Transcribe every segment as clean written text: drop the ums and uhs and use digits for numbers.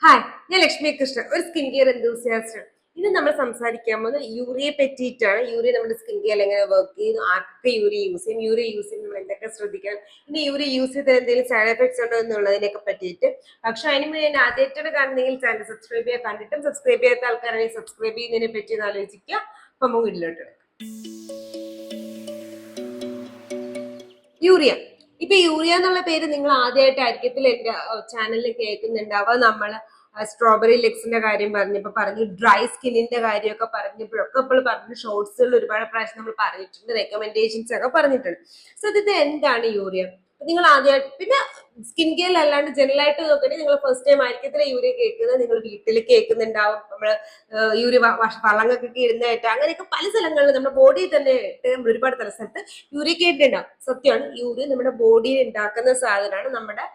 Hi, ഞാൻ ലക്ഷ്മി കൃഷ്ണൻ, ഒരു skin care enthusiast ആണ്. ഇന്ന് നമ്മൾ സംസാരിക്കാൻ പോകുന്നത് യൂറിയയെ പറ്റിയിട്ടാണ്. യൂറിയ നമ്മുടെ സ്കിൻ കെയറിൽ എങ്ങനെ വർക്ക് ചെയ്യുന്നു, ആർക്കൊക്കെ യൂറിയ യൂസ് ചെയ്യും, യൂറിയ യൂസ് ചെയ്യുമ്പോൾ നമ്മൾ എന്തൊക്കെ ശ്രദ്ധിക്കണം, ഇനി യൂറിയ യൂസ് ചെയ്ത് എന്തെങ്കിലും സൈഡ് എഫക്ട്സ് ഉണ്ടോ എന്നുള്ളതിനൊക്കെ പറ്റിയിട്ട്. പക്ഷെ അതിന് മുന്നേ എന്നെ ആദ്യമായിട്ടാണ് കാണുന്നെങ്കിൽ ചാനൽ സബ്സ്ക്രൈബ് ചെയ്യാൻ, കണ്ടിട്ടും സബ്സ്ക്രൈബ് ചെയ്യാത്ത ആൾക്കാരാണെങ്കിൽ സബ്സ്ക്രൈബ് ചെയ്യുന്നതിനെ പറ്റി ഒന്ന് ആലോചിക്കുക. അപ്പൊ നമുക്ക് വീട്ടിലോട്ട് യൂറിയ. ഇപ്പൊ യൂറിയ എന്നുള്ള പേര് നിങ്ങൾ ആദ്യമായിട്ടായിരിക്കത്തില്ല എന്റെ ചാനലിൽ കേൾക്കുന്നുണ്ടാവുക. നമ്മള് സ്ട്രോബെറി ലെഗ്സിന്റെ കാര്യം പറഞ്ഞു, ഡ്രൈ സ്കിന്നിന്റെ കാര്യമൊക്കെ പറഞ്ഞപ്പോഴൊക്കെ ഇപ്പോൾ പറഞ്ഞു, ഷോർട്സുകളിൽ ഒരുപാട് പ്രാവശ്യം നമ്മൾ പറഞ്ഞിട്ടുണ്ട്, റെക്കമെൻഡേഷൻസ് ഒക്കെ പറഞ്ഞിട്ടുണ്ട്. സത്യത്തിൽ എന്താണ് യൂറിയ? നിങ്ങൾ ആദ്യമായിട്ട്, പിന്നെ സ്കിൻ കെയർ അല്ലാണ്ട് ജനറൽ ആയിട്ട് നോക്കണമെങ്കിൽ നിങ്ങൾ ഫസ്റ്റ് ടൈം ആയിരിക്കത്തില്ല യൂറിയ കേൾക്കുന്നത്. നിങ്ങൾ വീട്ടിൽ കേൾക്കുന്നുണ്ടാവും, നമ്മള് യൂറിയ വള്ളങ്ങൾക്കൊക്കെ ഇടുന്നതായിട്ട്, അങ്ങനെയൊക്കെ പല സ്ഥലങ്ങളിലും നമ്മുടെ ബോഡിയിൽ തന്നെ ഒരുപാട് തല സ്ഥലത്ത് യൂറിയ കേട്ടിട്ടുണ്ടാവും. സത്യമാണ്, യൂറിയ നമ്മുടെ ബോഡിയിൽ ഉണ്ടാക്കുന്ന സാധനമാണ്, നമ്മുടെ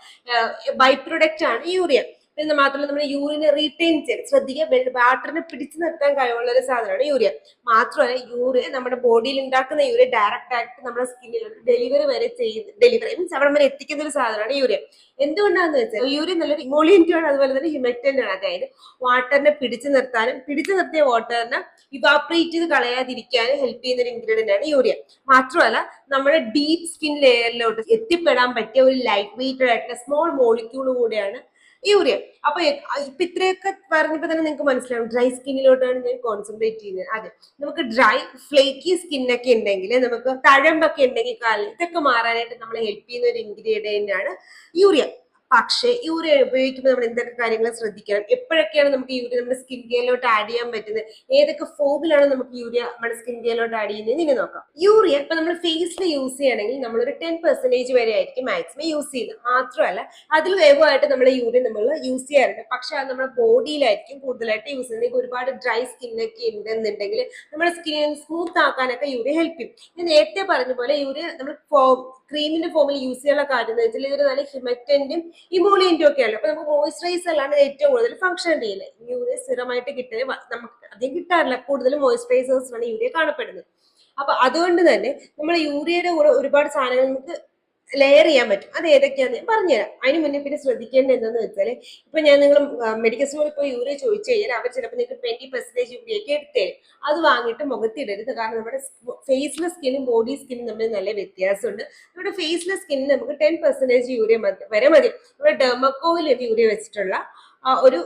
ബൈ പ്രൊഡക്റ്റ് ആണ് യൂറിയ. പിന്നെ മാത്രമല്ല നമ്മുടെ യൂറിനെ റീറ്റെയിൻ ചെയ്ത് ശ്രദ്ധിക്കുക, വാട്ടറിനെ പിടിച്ചു നിർത്താൻ കഴിവുള്ള ഒരു സാധനമാണ് യൂറിയ. മാത്രമല്ല യൂറിയ നമ്മുടെ ബോഡിയിൽ ഉണ്ടാക്കുന്ന യൂറിയ ഡയറക്റ്റ് ആയിട്ട് നമ്മുടെ സ്കിന്നിലോട്ട് ഡെലിവറി വരെ ചെയ്യുന്ന, ഡെലിവറി മീൻസ് അവിടെ വരെ എത്തിക്കുന്ന ഒരു സാധനമാണ് യൂറിയ. എന്തുകൊണ്ടാണെന്ന് വെച്ചാൽ യൂറിയ നല്ലൊരു ഇമോളിയന്റ് ആണ്, അതുപോലെ തന്നെ ഹ്യൂമക്റ്റന്റ് ആണ്. അതായത് വാട്ടറിനെ പിടിച്ചു നിർത്താനും പിടിച്ചു നിർത്തിയ വാട്ടറിനെ ഇവാപറേറ്റ് ചെയ്ത് കളയാതിരിക്കാനും ഹെൽപ്പ് ചെയ്യുന്ന ഒരു ഇൻഗ്രീഡിയന്റ് ആണ് യൂറിയ. മാത്രമല്ല നമ്മുടെ ഡീപ് സ്കിൻ ലെയറിലോട്ട് എത്തിപ്പെടാൻ പറ്റിയ ഒരു ലൈറ്റ് വെയിറ്റഡ് ആയിട്ടുള്ള സ്മോൾ മോളിക്യൂൾ കൂടെയാണ് യൂറിയ. അപ്പൊ ഇപ്പൊ ഇത്രയൊക്കെ പറഞ്ഞപ്പോ തന്നെ നിങ്ങൾക്ക് മനസ്സിലാവും ഡ്രൈ സ്കിന്നിലോട്ടാണ് ഞാൻ കോൺസെൻട്രേറ്റ് ചെയ്യുന്നത്. അതെ, നമുക്ക് ഡ്രൈ ഫ്ലേക്കി സ്കിന്നൊക്കെ ഉണ്ടെങ്കിൽ, നമുക്ക് തഴമ്പൊക്കെ ഉണ്ടെങ്കിൽ കാലിൽ, ഇതൊക്കെ മാറാനായിട്ട് നമ്മളെ ഹെൽപ്പ് ചെയ്യുന്ന ഒരു ഇൻഗ്രീഡിയന്റ് ആണ് യൂറിയ. പക്ഷേ യൂറിയ ഉപയോഗിക്കുമ്പോൾ നമ്മൾ എന്തൊക്കെ കാര്യങ്ങൾ ശ്രദ്ധിക്കണം, എപ്പോഴൊക്കെയാണ് നമുക്ക് യൂറിയ നമ്മുടെ സ്കിൻ കെയറിലോട്ട് ആഡ് ചെയ്യാൻ പറ്റുന്നത്, ഏതൊക്കെ ഫോമിലാണ് നമുക്ക് യൂറിയ നമ്മുടെ സ്കിൻ കെയറിലോട്ട് ആഡ് ചെയ്യുന്നത് ഇനി നോക്കാം. യൂറിയ ഇപ്പൊ നമ്മൾ ഫേസിൽ യൂസ് ചെയ്യണമെങ്കിൽ നമ്മളൊരു 10% വരെ ആയിരിക്കും മാക്സിമം യൂസ് ചെയ്യുന്നത്. മാത്രമല്ല അതിൽ വേഗമായിട്ട് നമ്മൾ യൂറിയ നമ്മൾ യൂസ് ചെയ്യാറുണ്ട്. പക്ഷെ അത് നമ്മുടെ ബോഡിയിലായിരിക്കും കൂടുതലായിട്ട് യൂസ് ചെയ്യുന്നത്. ഒരുപാട് ഡ്രൈ സ്കിന്നൊക്കെ ഉണ്ടെന്നുണ്ടെങ്കിൽ നമ്മുടെ സ്കിന്നിനെ സ്മൂത്ത് ആക്കാനൊക്കെ യൂറിയ ഹെൽപ്പ് ചെയ്യും. ഞാൻ നേരത്തെ പറഞ്ഞ പോലെ യൂറിയ നമ്മൾ ക്രീമിന്റെ ഫോമിൽ യൂസ് ചെയ്യാനുള്ള കാര്യം എന്ന് വെച്ചാൽ ഇതൊരു നല്ല ഹ്യൂമക്റ്റന്റും ഇമോളിയന്റും ഒക്കെയാണ്. അപ്പൊ നമുക്ക് മോയിസ്ചറൈസർ അല്ലാണ്ട് ഏറ്റവും കൂടുതൽ ഫംഗ്ഷൻ ചെയ്യില്ല. യൂറിയ സ്ഥിരമായിട്ട് കിട്ടുന്നത് നമുക്ക് അധികം കിട്ടാറില്ല, കൂടുതലും മോയിസ്ചറൈസേഴ്സിനാണ് യൂറിയ കാണപ്പെടുന്നത്. അപ്പൊ അതുകൊണ്ട് തന്നെ നമ്മൾ യൂറിയയുടെ കൂടെ ഒരുപാട് സാധനങ്ങൾ നമുക്ക് ലെയർ ചെയ്യാൻ പറ്റും. അത് ഏതൊക്കെയാന്ന് ഞാൻ പറഞ്ഞുതരാം. അതിന് മുന്നേ പിന്നെ ശ്രദ്ധിക്കേണ്ടത് എന്താണെന്ന് വെച്ചാൽ, ഇപ്പൊ ഞാൻ നിങ്ങൾ മെഡിക്കൽ സ്റ്റോറിൽ പോയി യൂറിയ ചോദിച്ചു കഴിഞ്ഞാൽ അവർ ചിലപ്പോൾ നിങ്ങൾക്ക് 20% യൂറിയൊക്കെ എടുത്തേരും. അത് വാങ്ങിയിട്ട് മുഖത്തിടരുത്. കാരണം നമ്മുടെ ഫേസിലെ സ്കിന്നും ബോഡി സ്കിന്നും തമ്മിൽ നല്ല വ്യത്യാസമുണ്ട്. നമ്മുടെ ഫേസിലെ സ്കിന്നിന് നമുക്ക് 10% യൂറിയ വരെ മതി. നമ്മുടെ ഡെർമക്കോയിൽ യൂറിയ വെച്ചിട്ടുള്ള ഒരു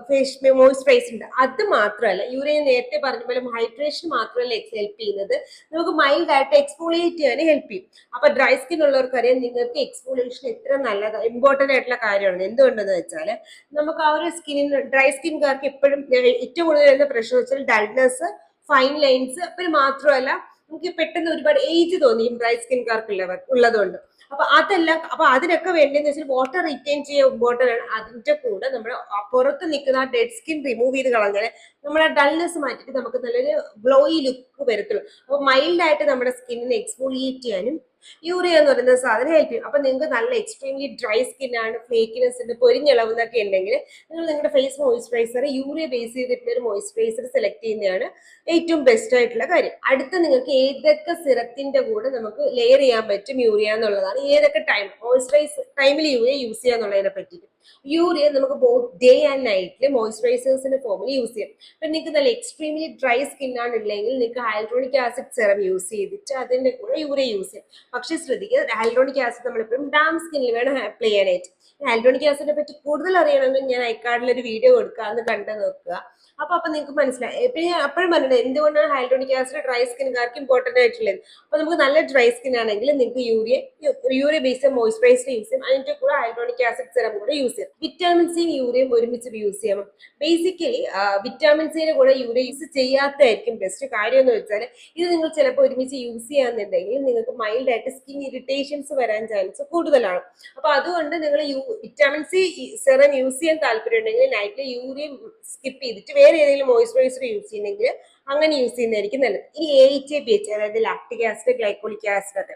ഫേസ് മോയിസ്ചറൈസർ ഉണ്ട്. അത് മാത്രമല്ല, യൂറിയ നേരത്തെ പറഞ്ഞ പോലെ ഹൈഡ്രേഷൻ മാത്രമല്ല ഹെൽപ്പ് ചെയ്യുന്നത്, നമുക്ക് മൈൽഡ് ആയിട്ട് എക്സ്ഫോളിയേറ്റ് ചെയ്യാൻ ഹെൽപ്പ് ചെയ്യും. അപ്പൊ ഡ്രൈ സ്കിൻ ഉള്ളവർക്കറിയാം നിങ്ങൾക്ക് എക്സ്ഫോളിയേഷൻ എത്ര നല്ലതാണ്, ഇമ്പോർട്ടന്റ് ആയിട്ടുള്ള കാര്യമാണ്. എന്തുകൊണ്ടെന്ന് വെച്ചാൽ നമുക്ക് ആ ഒരു സ്കിന്നിന്, ഡ്രൈ സ്കിൻകാർക്ക് എപ്പോഴും ഏറ്റവും കൂടുതൽ വരുന്ന പ്രശ്നം വെച്ചാൽ ഡൾനെസ്, ഫൈൻ ലൈൻസ്. പിന്നെ മാത്രമല്ല നമുക്ക് പെട്ടെന്ന് ഒരുപാട് ഏജ് തോന്നിയും ഡ്രൈ സ്കിൻകാർക്ക് ഉള്ളതുകൊണ്ട്. അപ്പൊ അതിനൊക്കെ വേണ്ടിയെന്ന് വെച്ചാൽ വാട്ടർ റിറ്റൈൻ ചെയ്യാൻ ഇമ്പോർട്ടന്റ് ആണ്. അതിന്റെ കൂടെ നമ്മുടെ പുറത്ത് നിൽക്കുന്ന ആ ഡെഡ് സ്കിൻ റിമൂവ് ചെയ്ത് കളഞ്ഞാൽ നമ്മുടെ ഡൾനെസ് മാറ്റിയിട്ട് നമുക്ക് നല്ലൊരു ഗ്ലോയി ലുക്ക് വരത്തുള്ളൂ. അപ്പൊ മൈൽഡ് ആയിട്ട് നമ്മുടെ സ്കിന്നിനെ എക്സ്ഫോളിയേറ്റ് ചെയ്യാനും യൂറിയ എന്ന് പറയുന്ന സാധനം ഹെൽപ്പ് ചെയ്യും. അപ്പൊ നിങ്ങൾക്ക് നല്ല എക്സ്ട്രീംലി ഡ്രൈ സ്കിൻ ആണ്, ഫ്ലേക്കിനെസ് ഉണ്ട്, പൊരിഞ്ഞിളവുന്നൊക്കെ ഉണ്ടെങ്കിൽ നിങ്ങൾ നിങ്ങളുടെ ഫേസ് മോയിസ്ചറൈസർ യൂറിയ ബേസ് ചെയ്തിട്ടുള്ള ഒരു മോയിസ്ചറൈസർ സെലക്ട് ചെയ്യുന്നതാണ് ഏറ്റവും ബെസ്റ്റ് ആയിട്ടുള്ള കാര്യം. അടുത്ത നിങ്ങൾക്ക് ഏതൊക്കെ സിറത്തിന്റെ കൂടെ നമുക്ക് ലെയർ ചെയ്യാൻ പറ്റും യൂറിയ എന്നുള്ളതാണ്. ഏതൊക്കെ മോയിസ്ചറൈസ് ടൈമിൽ യൂറിയ യൂസ് ചെയ്യാന്നുള്ളതിനെ പറ്റിയിട്ട്. യൂറിയ നമുക്ക് ബോത്ത് ഡേ ആൻഡ് നൈറ്റിൽ മോയിസ്ചറൈസേഴ്സിന്റെ ഫോമിൽ യൂസ് ചെയ്യാം. അപ്പൊ നിങ്ങൾക്ക് നല്ല എക്സ്ട്രീംലി ഡ്രൈ സ്കിൻ ആണെന്നുണ്ടെങ്കിൽ നിങ്ങൾക്ക് ഹൈലൂറോണിക് ആസിഡ് സെറം യൂസ് ചെയ്തിട്ട് അതിന്റെ കൂടെ യൂറിയ യൂസ് ചെയ്യാം. പക്ഷെ ശ്രദ്ധിക്കുക, ഹൈലൂറോണിക് ആസിഡ് നമ്മളെപ്പോഴും ഡാം സ്കിന്നിൽ വേണം അപ്ലൈ ചെയ്യാനായിട്ട്. ഹൈലൂറോണിക് ആസിഡിനെ പറ്റി കൂടുതൽ അറിയണമെങ്കിൽ ഞാൻ ഐക്കാർഡിൽ ഒരു വീഡിയോ കൊടുക്കുക, അന്ന് കണ്ടു നോക്കുക. അപ്പൊ നിങ്ങൾക്ക് മനസ്സിലായി. ഇപ്പൊ ഞാൻ അപ്പോഴും പറഞ്ഞത് എന്തുകൊണ്ടാണ് ഹൈലൂറോണിക് ആസിഡ് ഡ്രൈ സ്കിൻകാർക്ക് ഇമ്പോർട്ടന്റ് ആയിട്ടുള്ളത്. അപ്പൊ നമുക്ക് നല്ല ഡ്രൈ സ്കിൻ ആണെങ്കിൽ നിങ്ങൾക്ക് യൂറിയ ബേസ്ഡ് മോയിസ്ചറൈസർ യൂസ് ചെയ്യാം. അതിന്റെ കൂടെ ഹൈലൂറോണിക് ആസിഡ് സെറം കൂടെ യൂസ് ചെയ്യാം. വിറ്റാമിൻ സിയും യൂറിയയും ഒരുമിച്ച് യൂസ് ചെയ്യാം. ബേസിക്കലി വിറ്റാമിൻ സിയുടെ കൂടെ യൂറിയ യൂസ് ചെയ്യാത്തതായിരിക്കും ബെസ്റ്റ്. കാര്യം എന്ന് വെച്ചാൽ ഇത് നിങ്ങൾ ചിലപ്പോൾ ഒരുമിച്ച് യൂസ് ചെയ്യാന്നുണ്ടെങ്കിൽ നിങ്ങൾക്ക് മൈൽഡ് ആയിട്ട് സ്കിൻ ഇറിറ്റേഷൻസ് വരാൻ ചാൻസ് കൂടുതലാണ്. അപ്പൊ അതുകൊണ്ട് നിങ്ങൾ വിറ്റാമിൻ സി സെറം യൂസ് ചെയ്യാൻ താല്പര്യം ഉണ്ടെങ്കിൽ നൈറ്റിൽ യൂറിയ സ്കിപ്പ് ചെയ്തിട്ട് വേറെ ഏതെങ്കിലും മോയിസ്ചറൈസർ യൂസ് ചെയ്യുന്നെങ്കിൽ അങ്ങനെ യൂസ് ചെയ്യുന്നതായിരിക്കും നല്ലത്. ഇനി AHA-BHA, അതായത് ലാക്ടിക് ആസിഡ്, ഗ്ലൈക്കോളിക് ആസിഡ് ഒക്കെ,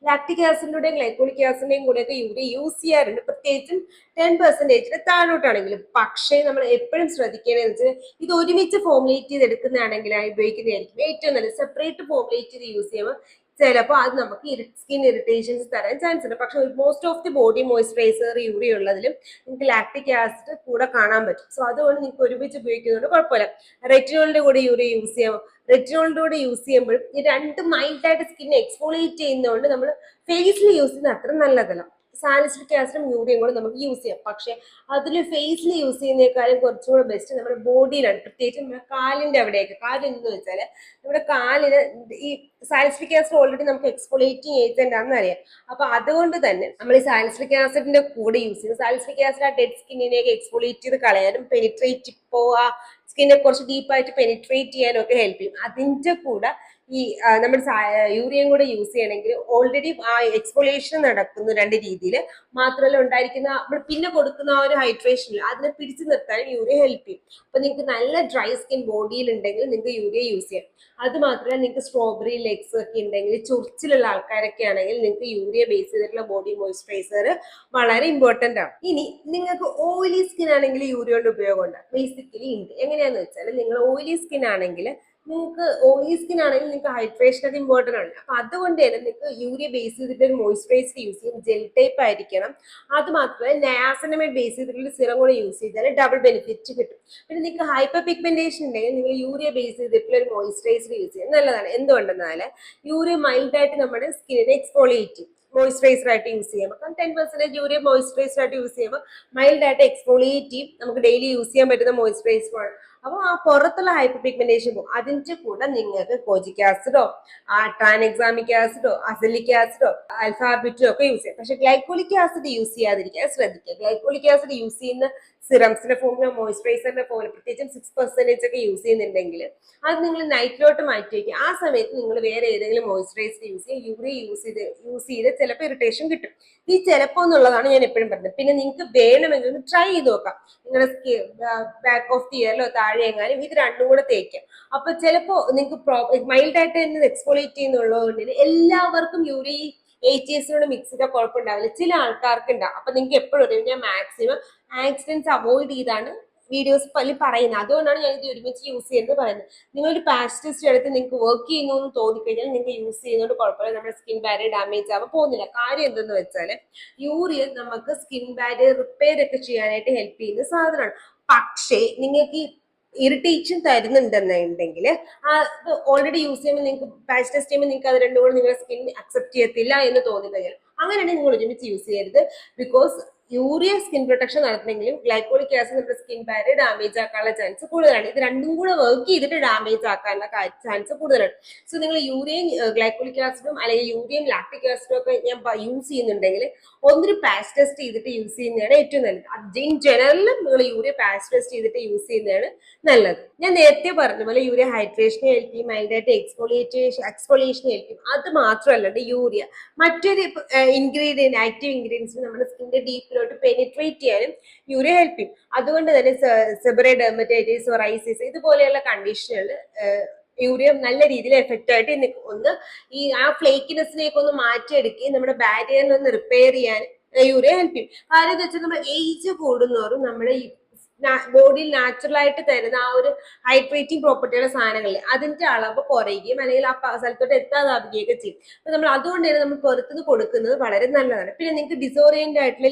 ലാക്ടിക് ആസിഡിന്റെയും ഗ്ലൈക്കോളിക് ആസിഡിന്റെയും കൂടെ ഒക്കെ യൂറിയ യൂസ് ചെയ്യാറുണ്ട്, പ്രത്യേകിച്ചും 10% താഴോട്ടാണെങ്കിലും. പക്ഷേ നമ്മൾ എപ്പോഴും ശ്രദ്ധിക്കേണ്ടതെന്ന് വെച്ചാൽ ഇത് ഒരുമിച്ച് ഫോർമുലേറ്റ് ചെയ്ത് എടുക്കുന്നതാണെങ്കിൽ ഉപയോഗിക്കുന്നതായിരിക്കും ഏറ്റവും നല്ലത്. സെപ്പറേറ്റ് ഫോർമുലേറ്റ് ചെയ്ത് യൂസ് ചെയ്യുമ്പോൾ ചിലപ്പോൾ അത് നമുക്ക് സ്കിൻ ഇറിറ്റേഷൻസ് തരാൻ ചാൻസ് ഉണ്ട്. പക്ഷെ most of the body moisturizer urea ഉള്ളതിലും നിങ്ങൾക്ക് ലാക്ടിക് ആസിഡ് കൂടെ കാണാൻ പറ്റും. സോ അതുകൊണ്ട് നിങ്ങൾക്ക് ഒരുമിച്ച് ഉപയോഗിക്കുന്നതുകൊണ്ട് കുഴപ്പമില്ല. റെറ്റിനോളിന്റെ കൂടെ യൂറിയ യൂസ് ചെയ്യാം. റെറ്റിനോളിന്റെ കൂടെ യൂസ് ചെയ്യുമ്പോഴും ഈ രണ്ട് മൈൽഡായിട്ട് സ്കിൻ എക്സ്ഫോളിയേറ്റ് ചെയ്യുന്നതുകൊണ്ട് നമ്മൾ ഫേസിൽ യൂസ് ചെയ്യുന്നത് അത്ര നല്ലതല്ല. സാലിസിലിക് ആസിഡും യൂറിയയും കൂടെ നമുക്ക് യൂസ് ചെയ്യാം. പക്ഷെ അതിൽ ഫേസിൽ യൂസ് ചെയ്യുന്നതിനേക്കാളും കുറച്ചുകൂടെ ബെസ്റ്റ് നമ്മുടെ ബോഡിയിലാണ്, പ്രത്യേകിച്ച് നമ്മുടെ കാലിന്റെ അവിടെയൊക്കെ. കാലിൽ എന്ന് വെച്ചാൽ നമ്മുടെ കാലിന് ഈ സാലിസിലിക് ആസിഡ് ഓൾറെഡി നമുക്ക് എക്സ്ഫോളിയേറ്റിംഗ് ഏജന്റ് ആണെന്ന് അറിയാം. അപ്പൊ അതുകൊണ്ട് തന്നെ നമ്മൾ ഈ സാലിസിലിക് ആസിഡിന്റെ കൂടെ യൂസ് ചെയ്യുന്നത്, സാലിസിലിക് ആസിഡ് ആ ഡെഡ് സ്കിന്നിനെയൊക്കെ എക്സ്ഫോളിയേറ്റ് ചെയ്ത് കളയാനും പെനിട്രേറ്റ് ഇപ്പോൾ ആ സ്കിന്നെ കുറച്ച് ഡീപ്പായിട്ട് പെനിട്രേറ്റ് ചെയ്യാനും ഒക്കെ ഹെൽപ്പ് ചെയ്യും. അതിന്റെ കൂടെ ഈ നമ്മൾ യൂറിയയും കൂടെ യൂസ് ചെയ്യണമെങ്കിൽ ഓൾറെഡി ആ എക്സ്ഫോളിയേഷൻ നടക്കുന്നു രണ്ട് രീതിയിൽ. മാത്രമല്ല ഉണ്ടായിരിക്കുന്ന നമ്മൾ പിന്നെ കൊടുക്കുന്ന ആ ഒരു ഹൈഡ്രേഷനിൽ അതിനെ പിടിച്ചു നിർത്താനും യൂറിയ ഹെൽപ്പ് ചെയ്യും. അപ്പൊ നിങ്ങൾക്ക് നല്ല ഡ്രൈ സ്കിൻ ബോഡിയിൽ ഉണ്ടെങ്കിൽ നിങ്ങൾക്ക് യൂറിയ യൂസ് ചെയ്യാം. അത് മാത്രമല്ല നിങ്ങൾക്ക് സ്ട്രോബെറി ലെഗ്സ് ഒക്കെ ഉണ്ടെങ്കിൽ, ചൊറിച്ചിലുള്ള ആൾക്കാരൊക്കെ ആണെങ്കിൽ നിങ്ങൾക്ക് യൂറിയ ബേസ് ചെയ്തിട്ടുള്ള ബോഡി മോയ്സ്ചറൈസർ വളരെ ഇമ്പോർട്ടന്റ് ആണ്. ഇനി നിങ്ങൾക്ക് ഓയിലി സ്കിൻ ആണെങ്കിൽ യൂറിയ കൊണ്ട് ഉപയോഗമുണ്ട്, ബേസിക്കലി ഉണ്ട്. എങ്ങനെയാന്ന് വെച്ചാൽ നിങ്ങൾ ഓയിലി സ്കിൻ ആണെങ്കിൽ നിങ്ങൾക്ക് ഓയിലി സ്കിൻ ആണെങ്കിൽ നിങ്ങൾക്ക് ഹൈഡ്രേഷൻ ഒക്കെ ഇമ്പോർട്ടൻ്റ് ആണ്. അപ്പൊ അതുകൊണ്ട് തന്നെ നിങ്ങൾക്ക് യൂറിയ ബേസ് ചെയ്തിട്ട് ഒരു മോയ്സ്ചറൈസർ യൂസ് ചെയ്യും. ജെൽ ടൈപ്പ് ആയിരിക്കണം. അത് മാത്രമല്ല നയാസിനമൈഡ് ബേസ് ചെയ്തിട്ടുള്ള സിറം കൂടെ യൂസ് ചെയ്താൽ ഡബിൾ ബെനിഫിറ്റ് കിട്ടും. പിന്നെ നിങ്ങൾക്ക് ഹൈപ്പർ പിഗ്മെന്റേഷൻ ഉണ്ടെങ്കിൽ നിങ്ങൾ യൂറിയ ബേസ് ചെയ്തിട്ടുള്ള ഒരു മോയ്സ്ചറൈസർ യൂസ് ചെയ്യാൻ നല്ലതാണ്. എന്തുകൊണ്ടെന്നാൽ യൂറിയ മൈൽഡായിട്ട് നമ്മുടെ സ്കിന്നിനെ എക്സ്ഫോളിയേറ്റ് ചെയ്യും. മോയ്സ്ചറൈസർ ആയിട്ട് യൂസ് ചെയ്യുമ്പോൾ 10% യൂറിയ മോയ്സ്ചറൈസർ ആയിട്ട് യൂസ് ചെയ്യുമ്പോൾ മൈൽഡായിട്ട് എക്സ്ഫോളിയേറ്റ് ചെയ്യും. നമുക്ക് ഡെയിലി യൂസ് ചെയ്യാൻ പറ്റുന്ന മോയ്സ്ചറൈസർ ആണ്. അപ്പോൾ ആ പുറത്തുള്ള ഹൈപ്പർ പിഗ്മെന്റേഷൻ പോകും. അതിന്റെ കൂടെ നിങ്ങൾക്ക് കോജിക് ആസിഡോ ട്രാൻഎക്സാമിക് ആസിഡോ അസലിക് ആസിഡോ അൽഫാബിറ്റോ ഒക്കെ യൂസ് ചെയ്യാം. പക്ഷെ ഗ്ലൈക്കോളിക് ആസിഡ് യൂസ് ചെയ്യാതിരിക്കാൻ ശ്രദ്ധിക്കുക. ഗ്ലൈക്കോളിക് ആസിഡ് യൂസ് ചെയ്യുന്ന സിറംസിന്റെ ഫോമിലോ മോയ്സ്ചറൈസറിന്റെ ഫോമിലോ പ്രത്യേകിച്ചും 6% ഒക്കെ യൂസ് ചെയ്യുന്നുണ്ടെങ്കിൽ അത് നിങ്ങൾ നൈറ്റിലോട്ട് മാറ്റി വയ്ക്കുക. ആ സമയത്ത് നിങ്ങൾ വേറെ ഏതെങ്കിലും മോയ്സ്ചറൈസർ യൂസ് ചെയ്യുക. യൂറിയ യൂസ് ചെയ്ത് ചിലപ്പോൾ ഇറിറ്റേഷൻ കിട്ടും. ഈ ചിലപ്പോൾ എന്നുള്ളതാണ് ഞാൻ എപ്പോഴും പറഞ്ഞത്. പിന്നെ നിങ്ങൾക്ക് വേണമെങ്കിൽ ഒന്ന് ട്രൈ ചെയ്ത് നോക്കാം. നിങ്ങളുടെ ബാക്ക് ഓഫ് ദി ഇയറിലോ താഴെ എങ്ങാനും ഇത് രണ്ടും കൂടെ തേക്കാം. അപ്പൊ ചിലപ്പോൾ നിങ്ങൾക്ക് മൈൽഡായിട്ട് തന്നെ എക്സ്ഫോളിയേറ്റ് ചെയ്യുന്നുള്ളതുകൊണ്ട് എല്ലാവർക്കും യൂറിയ ATSനോട് മിക്സ് ചെയ്താൽ കുഴപ്പമുണ്ടാവില്ല. ചില ആൾക്കാർക്ക് ഉണ്ടാവും. അപ്പൊ നിങ്ങൾക്ക് എപ്പോഴും ഞാൻ മാക്സിമം ആക്സിഡൻസ് അവോയ്ഡ് ചെയ്താണ് വീഡിയോസ് പറയുന്നത്. അതുകൊണ്ടാണ് ഞാൻ ഇത് ഒരുമിച്ച് യൂസ് ചെയ്യുന്നത് പറയുന്നത്. നിങ്ങളൊരു പാച്ച് ടെസ്റ്റ് എടുത്ത് നിങ്ങൾക്ക് വർക്ക് ചെയ്യുന്നു എന്ന് തോന്നിക്കഴിഞ്ഞാൽ നിങ്ങൾക്ക് യൂസ് ചെയ്യുന്നതുകൊണ്ട് കുഴപ്പമില്ല. നമ്മുടെ സ്കിൻ ബാരിയർ ഡാമേജ് ആവാൻ പോകുന്നില്ല. കാര്യം എന്തെന്ന് വെച്ചാൽ യൂറിയ നമുക്ക് സ്കിൻ ബാരിയർ റിപ്പയർ ഒക്കെ ചെയ്യാനായിട്ട് ഹെൽപ്പ് ചെയ്യുന്ന സാധനമാണ്. പക്ഷേ നിങ്ങൾക്ക് ഇറിറ്റേഷൻ തരുന്നുണ്ടെന്നുണ്ടെങ്കിൽ ഓൾറെഡി യൂസ് ചെയ്യുമ്പോൾ നിങ്ങൾക്ക് പാച്ച് ടെസ്റ്റ് ചെയ്യുമ്പോൾ നിങ്ങൾക്ക് അത് രണ്ടും കൂടെ നിങ്ങളുടെ സ്കിൻ അക്സെപ്റ്റ് ചെയ്യത്തില്ല എന്ന് തോന്നിക്കഴിഞ്ഞാൽ അങ്ങനെയാണെങ്കിൽ നിങ്ങൾ ഒരുമിച്ച് യൂസ് ചെയ്യരുത്. ബിക്കോസ് യൂറിയ സ്കിൻ പ്രൊട്ടക്ഷൻ നടത്തണമെങ്കിലും ഗ്ലൈക്കോളിക് ആസിഡ് നമ്മുടെ സ്കിൻ ബാരിയർ ഡാമേജ് ആക്കാനുള്ള ചാൻസ് കൂടുതലാണ്. ഇത് രണ്ടും കൂടെ വർക്ക് ചെയ്തിട്ട് ഡാമേജ് ആക്കാനുള്ള ചാൻസ് കൂടുതലാണ്. സോ നിങ്ങൾ യൂറിയയും ഗ്ലൈക്കോളിക് ആസിഡും അല്ലെങ്കിൽ യൂറിയയും ലാക്ടിക് ആസിഡും ഒക്കെ ഞാൻ യൂസ് ചെയ്യുന്നുണ്ടെങ്കിൽ ഒന്നൊരു പാച്ച് ടെസ്റ്റ് ചെയ്തിട്ട് യൂസ് ചെയ്യുന്നതാണ് ഏറ്റവും നല്ലത്. അത് ഇൻ ജനറലും നിങ്ങൾ യൂറിയ പാച്ച് ടെസ്റ്റ് ചെയ്തിട്ട് യൂസ് ചെയ്യുന്നതാണ് നല്ലത്. ഞാൻ നേരത്തെ പറഞ്ഞ പോലെ യൂറിയ ഹൈഡ്രേഷനെ ഹെൽപ്പ് ചെയ്യും, മൈൽഡായിട്ട് എക്സ്ഫോളിയേഷനെ ഹെൽപ്പ് ചെയ്യും. അത് മാത്രമല്ലാണ്ട് യൂറിയ മറ്റൊരു ഇൻഗ്രീഡിയൻറ്റ് ആക്റ്റീവ് ഇൻഗ്രീഡിയൻസ് നമ്മുടെ സ്കിന്നിന്റെ ഡീപ്പിലോട്ട് പെനിട്രേറ്റ് ചെയ്യാനും യൂറിയ ഹെൽപ്പ് ചെയ്യും. അതുകൊണ്ട് തന്നെ സെബറേ ഡെർമറ്റൈറ്റിസ്, സോറൈസിസ് ഇതുപോലെയുള്ള കണ്ടീഷനുകളിൽ യൂറിയ നല്ല രീതിയിൽ എഫക്റ്റ് ആയിട്ട് ഒന്ന് ഈ ആ ഫ്ലേക്കിനെസ്സിനെയൊക്കെ ഒന്ന് മാറ്റിയെടുക്കുകയും നമ്മുടെ ബാരിയറിനെ ഒന്ന് റിപ്പയർ ചെയ്യാൻ യൂറിയ ഹെൽപ്പ് ചെയ്യും. കാര്യം എന്ന് വെച്ചാൽ നമ്മുടെ ഏജ് കൂടുന്നവരും നമ്മുടെ ബോഡിയിൽ നാച്ചുറൽ ആയിട്ട് തരുന്ന ആ ഒരു ഹൈഡ്രേറ്റിംഗ് പ്രോപ്പർട്ടിയുള്ള സാധനങ്ങളിൽ അതിന്റെ അളവ് കുറയുകയും അല്ലെങ്കിൽ ആ സ്ഥലത്തോട്ട് എത്താതാവുകയൊക്കെ ചെയ്യും. അപ്പൊ നമ്മൾ അതുകൊണ്ട് തന്നെ നമ്മൾ പുറത്തുനിന്ന് കൊടുക്കുന്നത് വളരെ നല്ലതാണ്. പിന്നെ നിങ്ങൾക്ക് ഡിസോറിയന്റ് ആയിട്ടുള്ള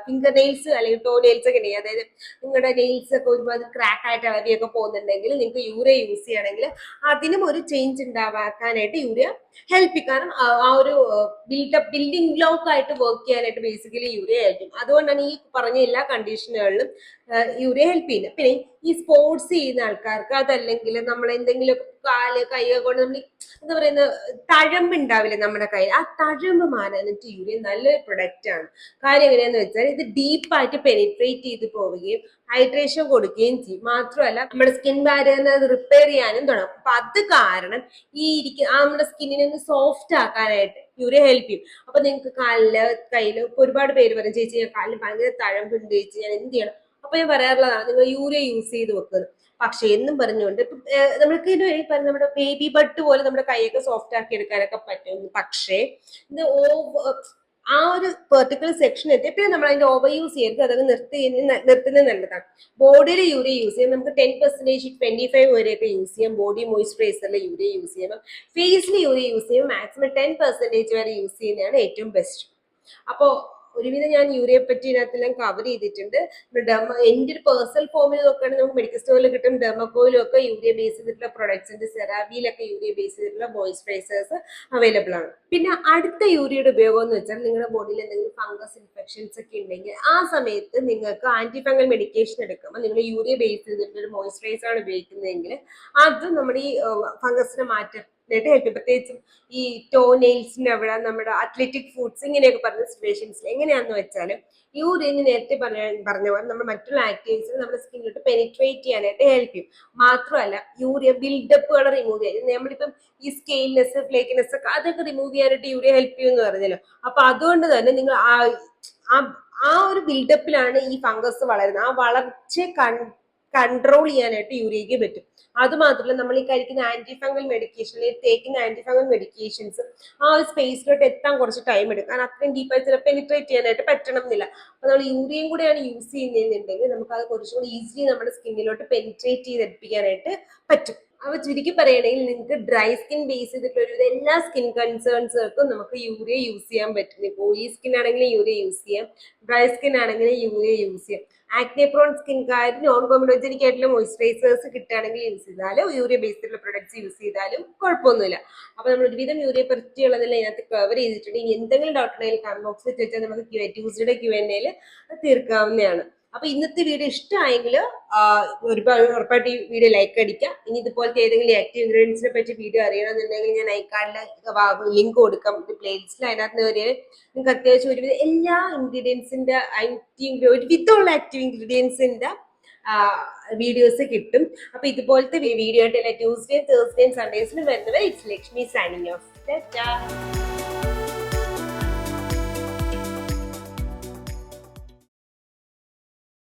ഫിംഗർ നെയിൽസ് അല്ലെങ്കിൽ ടോ നെയിൽസ് ഒക്കെ ഉണ്ടെങ്കിൽ, അതായത് നിങ്ങളുടെ നെയിൽസ് ഒക്കെ ഒരുപാട് ക്രാക്ക് ആയിട്ട് ഇളവിയൊക്കെ പോകുന്നുണ്ടെങ്കിൽ നിങ്ങൾക്ക് യൂറിയ യൂസ് ചെയ്യുകയാണെങ്കിൽ അതിനും ഒരു ചേഞ്ച് ഉണ്ടാവാക്കാനായിട്ട് യൂറിയ ഹെൽപ്പ് ചെയ്യും. കാരണം ആ ഒരു ബിൽഡിംഗ് ബ്ലോക്ക് ആയിട്ട് വർക്ക് ചെയ്യാനായിട്ട് ബേസിക്കലി യൂറിയ ഹെൽപ്പ് ചെയ്യും. അതുകൊണ്ടാണ് ഈ പറഞ്ഞ എല്ലാ കണ്ടീഷനുകളിലും യൂറിയ ഹെൽപ്പ് ചെയ്യുന്നത്. പിന്നെ ഈ സ്പോർട്സ് ചെയ്യുന്ന ആൾക്കാർക്ക് അതല്ലെങ്കിൽ നമ്മൾ എന്തെങ്കിലും കാല് കൈയൊക്കെ കൊണ്ട് നമ്മൾ എന്താ പറയുന്ന തഴമ്പ് ഉണ്ടാവില്ല നമ്മുടെ കയ്യിൽ, ആ തഴമ്പ് മാറാനായിട്ട് യൂറിയ നല്ലൊരു പ്രൊഡക്റ്റ് ആണ്. കാര്യം എങ്ങനെയാന്ന് വെച്ചാൽ ഇത് ഡീപ്പായിട്ട് പെനിട്രേറ്റ് ചെയ്ത് പോവുകയും ഹൈഡ്രേഷൻ കൊടുക്കുകയും ചെയ്യും. മാത്രമല്ല നമ്മുടെ സ്കിൻ ബാരിയറിനെ അത് റിപ്പയർ ചെയ്യാനും തുടങ്ങും. അപ്പൊ അത് കാരണം ഈ നമ്മുടെ സ്കിന്നിനെ ഒന്ന് സോഫ്റ്റ് ആക്കാനായിട്ട് യൂറിയ ഹെൽപ്പ് ചെയ്യും. അപ്പൊ നിങ്ങൾക്ക് കാലില് കയ്യില് ഒരുപാട് പേര് പറയും ചേച്ചി ഞാൻ കാലിൽ ഭയങ്കര തഴമ്പുണ്ട് ചേച്ചി ഞാൻ എന്ത് ചെയ്യണം. അപ്പൊ ഞാൻ പറയാറുള്ളതാണ് നിങ്ങൾ യൂറിയ യൂസ് ചെയ്ത് വെക്കുന്നത്. പക്ഷെ എന്നും പറഞ്ഞുകൊണ്ട് നമ്മൾക്ക് ഇത് നമ്മുടെ ബേബി ബഡ് പോലെ നമ്മുടെ കൈയൊക്കെ സോഫ്റ്റ് ആക്കി എടുക്കാനൊക്കെ പറ്റും. പക്ഷേ ഇത് ആ ഒരു പെർട്ടിക്കുലർ സെക്ഷൻ എത്തി പിന്നെ നമ്മൾ അതിന്റെ ഓവർ യൂസ് ചെയ്യരുത്, അതൊക്കെ നിർത്തുന്നത് നല്ലതാണ്. ബോഡിയിൽ യൂറിയ യൂസ് ചെയ്യാം, നമുക്ക് 10% 25 വരെയൊക്കെ യൂസ് ചെയ്യാം. ബോഡി മോയിസ്ചറൈസറിൽ യൂറിയ യൂസ് ചെയ്യാം. ഫേസിൽ യൂറിയ യൂസ് ചെയ്യുമ്പോൾ മാക്സിമം 10% വരെ യൂസ് ചെയ്യുന്നതാണ് ഏറ്റവും ബെസ്റ്റ്. അപ്പോൾ ഒരുവിധം ഞാൻ യൂറിയെ പറ്റി ഇതിനകത്തെല്ലാം കവർ ചെയ്തിട്ടുണ്ട്. എന്റെ ഒരു പേഴ്സണൽ ഫോമിൽ നോക്കുകയാണെങ്കിൽ നമുക്ക് മെഡിക്കൽ സ്റ്റോറിൽ കിട്ടും. ഡെർമക്കോയിലും ഒക്കെ യൂറിയ ബേസ് ചെയ്തിട്ടുള്ള പ്രൊഡക്ട്സ് ഉണ്ട്. സെറാവിയിലൊക്കെ യൂറിയ ബേസ് ചെയ്തിട്ടുള്ള മോയിസ്ചറൈസേഴ്സ് അവൈലബിൾ ആണ്. പിന്നെ അടുത്ത യൂറിയയുടെ ഉപയോഗം എന്ന് വെച്ചാൽ നിങ്ങളുടെ ബോഡിയിൽ എന്തെങ്കിലും ഫംഗസ് ഇൻഫെക്ഷൻസ് ഒക്കെ ഉണ്ടെങ്കിൽ ആ സമയത്ത് നിങ്ങൾക്ക് ആന്റി ഫംഗൽ മെഡിക്കേഷൻ എടുക്കുമ്പോൾ നിങ്ങൾ യൂറിയ ബേസ് ചെയ്തിട്ടുള്ള ഒരു മോയിസ്ചറൈസർ ആണ് ഉപയോഗിക്കുന്നതെങ്കിൽ അത് നമ്മുടെ ഈ ഫംഗസിനെ മാറ്റാൻ ഹെൽപ്പ് ചെയ്യും. പ്രത്യേകിച്ചും ഈ ടോ നെയിൽസിന്റെ അവിടെ നമ്മുടെ അത്ലറ്റിക് ഫുഡ്സ് ഇങ്ങനെയൊക്കെ പറഞ്ഞ സിറ്റുവേഷൻസിൽ എങ്ങനെയാണെന്ന് വെച്ചാൽ യൂറിൻ നേരത്തെ പറഞ്ഞ പോലെ നമ്മൾ മറ്റുള്ള ആക്ടിവിറ്റീസ് നമ്മുടെ സ്കിന്നിലോട്ട് പെനിട്രേറ്റ് ചെയ്യാനായിട്ട് ഹെൽപ്പ് ചെയ്യും. മാത്രമല്ല യൂറിയ ബിൽഡപ്പുകൾ റിമൂവ് ചെയ്യാൻ, നമ്മളിപ്പം ഈ സ്കെയിൽനെസ് ഫ്ലേക്കിനെസ് ഒക്കെ അതൊക്കെ റിമൂവ് ചെയ്യാനായിട്ട് യൂറിയ ഹെൽപ്പ് ചെയ്യും എന്ന് പറഞ്ഞല്ലോ. അപ്പൊ അതുകൊണ്ട് തന്നെ നിങ്ങൾ ആ ഒരു ബിൽഡപ്പിലാണ് ഈ ഫംഗസ് വളരുന്നത്. ആ വളർച്ചയെ കൺട്രോൾ ചെയ്യാനായിട്ട് യൂറിയക്ക് പറ്റും. അതുമാത്രമല്ല നമ്മൾ ഈ കഴിക്കുന്ന ആന്റി ഫംഗൽ മെഡിക്കേഷൻ, തേക്കുന്ന ആന്റി ഫംഗൽ മെഡിക്കേഷൻസ് ആ ഒരു സ്പേസിലോട്ട് എത്താൻ കുറച്ച് ടൈം എടുക്കും. കാരണം അത്രയും ഡീപ്പായി ചിലപ്പോൾ പെനിട്രേറ്റ് ചെയ്യാനായിട്ട് പറ്റണം എന്നില്ല. അപ്പൊ നമ്മൾ യൂറിയയും കൂടെയാണ് യൂസ് ചെയ്യുന്നതെന്നുണ്ടെങ്കിൽ നമുക്ക് അത് കുറച്ചുകൂടി ഈസിലി നമ്മുടെ സ്കിന്നിലോട്ട് പെനിട്രേറ്റ് ചെയ്തെടുപ്പിക്കാനായിട്ട് പറ്റും. അപ്പൊ ചുരുക്കി പറയുകയാണെങ്കിൽ നിങ്ങൾക്ക് ഡ്രൈ സ്കിൻ ബേസ് ചെയ്തിട്ടുള്ള ഒരു എല്ലാ സ്കിൻ കൺസേൺസുകൾക്കും നമുക്ക് യൂറിയ യൂസ് ചെയ്യാൻ പറ്റും. ഓയിലി സ്കിൻ ആണെങ്കിൽ യൂറിയ യൂസ് ചെയ്യാം, ഡ്രൈ സ്കിൻ ആണെങ്കിൽ യൂറിയ യൂസ് ചെയ്യാം. Acne prone skincare non comedogenic ആയിട്ടുള്ള മോയിസ്ചറൈസേഴ്സ് കിട്ടുകയാണെങ്കിൽ യൂസ് ചെയ്താലും യൂറിയ ബേസ്ഡുള്ള പ്രൊഡക്ട്സ് യൂസ് ചെയ്താലും കുഴപ്പമൊന്നുമില്ല. അപ്പൊ നമ്മൾ ഒരുവിധം യൂറിയ പറ്റിയുള്ളതെല്ലാം ഇതിനകത്ത് കവർ ചെയ്തിട്ടുണ്ട്. ഇനി എന്തെങ്കിലും ഡൗട്ട് ഉണ്ടെങ്കിൽ കമന്റ് ബോക്സിൽ ചോദിച്ചാൽ നമുക്ക് ട്യൂസ്ഡേ Q&A തീർക്കാവുന്നതാണ്. അപ്പൊ ഇന്നത്തെ വീഡിയോ ഇഷ്ടമായെങ്കിൽ ഉറപ്പായിട്ട് ഈ വീഡിയോ ലൈക്ക് അടിക്കുക. ഇനി ഇതുപോലത്തെ ഏതെങ്കിലും ആക്റ്റീവ് ഇൻഗ്രീഡിയൻസിനെ പറ്റി വീഡിയോ അറിയണമെന്നുണ്ടെങ്കിൽ ഞാൻ ഐക്കാർഡിൽ ലിങ്ക് കൊടുക്കാം പ്ലേലിസ്റ്റിൽ. അതിനകത്ത് വരെ നിങ്ങൾക്ക് അത്യാവശ്യം ഒരുവിധം എല്ലാ ഇൻഗ്രീഡിയൻസിന്റെ ഒരുവിധമുള്ള ആക്റ്റീവ് ഇൻഗ്രീഡിയൻസിന്റെ വീഡിയോസ് കിട്ടും. അപ്പൊ ഇതുപോലത്തെ വീഡിയോ ആയിട്ട് ട്യൂസ്ഡേയും തേഴ്സ്ഡേയും സൺഡേസിനും വരുന്നവർ ഇറ്റ്സ് ലക്ഷ്മി സൈനിങ് ഓഫ്.